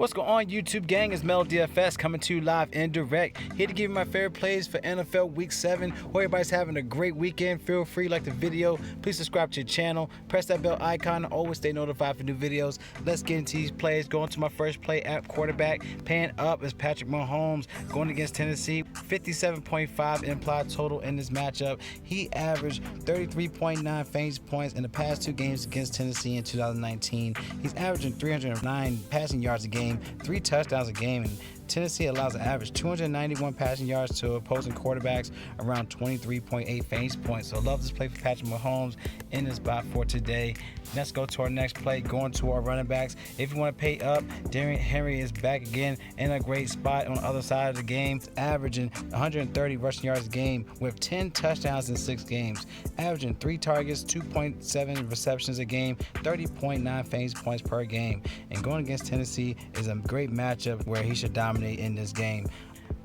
What's going on, YouTube gang? It's Mel DFS coming to you live and direct. Here to give you my favorite plays for NFL Week 7. Hope everybody's having a great weekend. Feel free to like the video. Please subscribe to your channel. Press that bell icon and always stay notified for new videos. Let's get into these plays. Going to my first play at quarterback. Paying up is Patrick Mahomes going against Tennessee. 57.5 implied total in this matchup. He averaged 33.9 fantasy points in the past 2 games against Tennessee in 2019. He's averaging 309 passing yards a game, 3 touchdowns a game, and Tennessee allows an average 291 passing yards to opposing quarterbacks, around 23.8 fantasy points. So love this play for Patrick Mahomes in this spot for today. Let's go to our next play, going to our running backs. If you want to pay up, Darren Henry is back again in a great spot on the other side of the game, averaging 130 rushing yards a game with 10 touchdowns in 6 games, averaging 3 targets, 2.7 receptions a game, 30.9 fantasy points per game. And going against Tennessee is a great matchup where he should dominate in this game.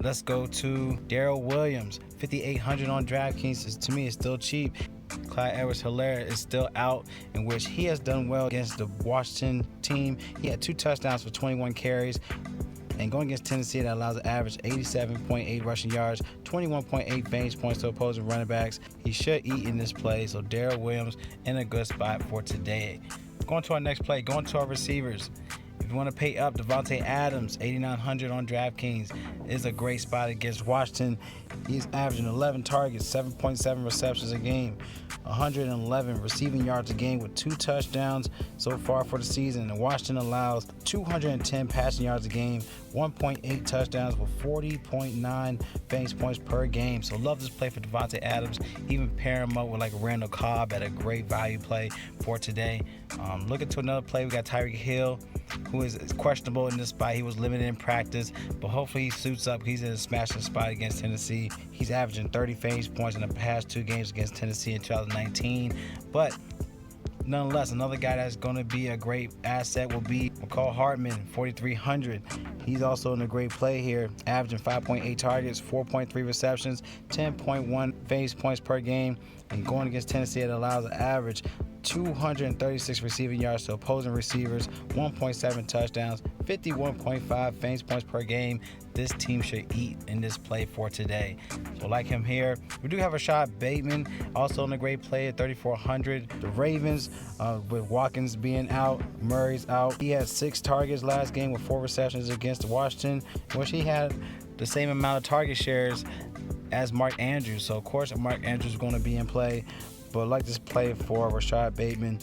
Let's go to Darrell Williams, 5,800 on DraftKings. To me, it's still cheap. Clyde Edwards-Helaire is still out, in which he has done well against the Washington team. He had 2 touchdowns for 21 carries. And going against Tennessee, that allows an average 87.8 rushing yards, 21.8 fantasy points to opposing running backs. He should eat in this play, so Darrell Williams in a good spot for today. Going to our next play, going to our receivers. If you want to pay up, Devonta Adams, 8,900 on DraftKings, is a great spot against Washington. He's averaging 11 targets, 7.7 receptions a game, 111 receiving yards a game with 2 touchdowns so far for the season. And Washington allows 210 passing yards a game, 1.8 touchdowns with 40.9 fantasy points per game. So love this play for Devonta Adams. Even pair him up with like Randall Cobb at a great value play for today. Looking to another play, we got Tyreek Hill, who is questionable in this spot. He was limited in practice, but hopefully he suits up. He's in a smashing spot against Tennessee. He's averaging 30 fantasy points in the past 2 games against Tennessee in 2019. But nonetheless, another guy that's going to be a great asset will be McCall Hartman, 4,300. He's also in a great play here, averaging 5.8 targets, 4.3 receptions, 10.1 fantasy points per game. And going against Tennessee, it allows an average 236 receiving yards to opposing receivers, 1.7 touchdowns, 51.5 fantasy points per game. This team should eat in this play for today. So like him here. We do have Rashod Bateman, also in a great play at 3,400. The Ravens, with Watkins being out, Murray's out. He had 6 targets last game with 4 receptions against Washington, which he had the same amount of target shares as Mark Andrews. So of course Mark Andrews is going to be in play. But I like this play for Rashod Bateman.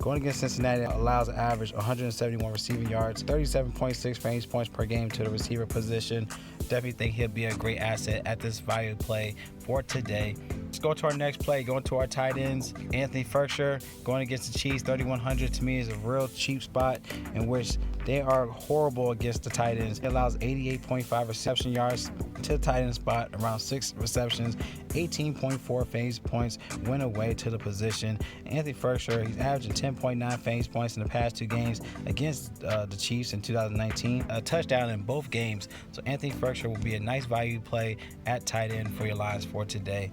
Going against Cincinnati allows an average 171 receiving yards, 37.6 fantasy points per game to the receiver position. Definitely think he'll be a great asset at this value play for today. Let's go to our next play, going to our tight ends. Anthony Ferkshire going against the Chiefs, 3,100 to me is a real cheap spot in which they are horrible against the tight ends. It allows 88.5 reception yards to the tight end spot, around 6 receptions, 18.4 fantasy points went away to the position. Anthony Ferkshire, he's averaging 10.9 fantasy points in the past 2 games against the Chiefs in 2019, a touchdown in both games. So Anthony Ferkshire will be a nice value play at tight end for your lines for today.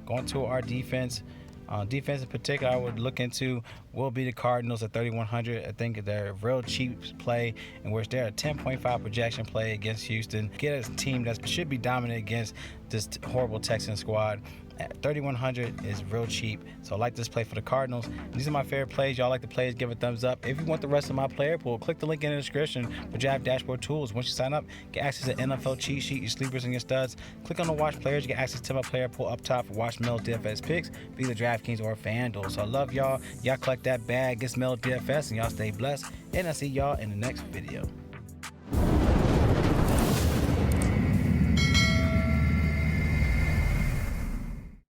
Going to our defense. Defense in particular, I would look into will be the Cardinals at 3,100. I think they're a real cheap play in which they're a 10.5 projection play against Houston. Get a team that should be dominant against this horrible Texan squad. At 3,100 is real cheap. So I like this play for the Cardinals. These are my favorite plays. Y'all like the plays, give it a thumbs up. If you want the rest of my player pool, click the link in the description for Draft Dashboard Tools. Once you sign up, get access to NFL cheat sheet, your sleepers and your studs. Click on the watch players, you get access to my player pool up top for watch Mel DFS picks, be the DraftKings or FanDuel. So I love y'all. Y'all collect that bag, get Mel DFS, and y'all stay blessed. And I'll see y'all in the next video.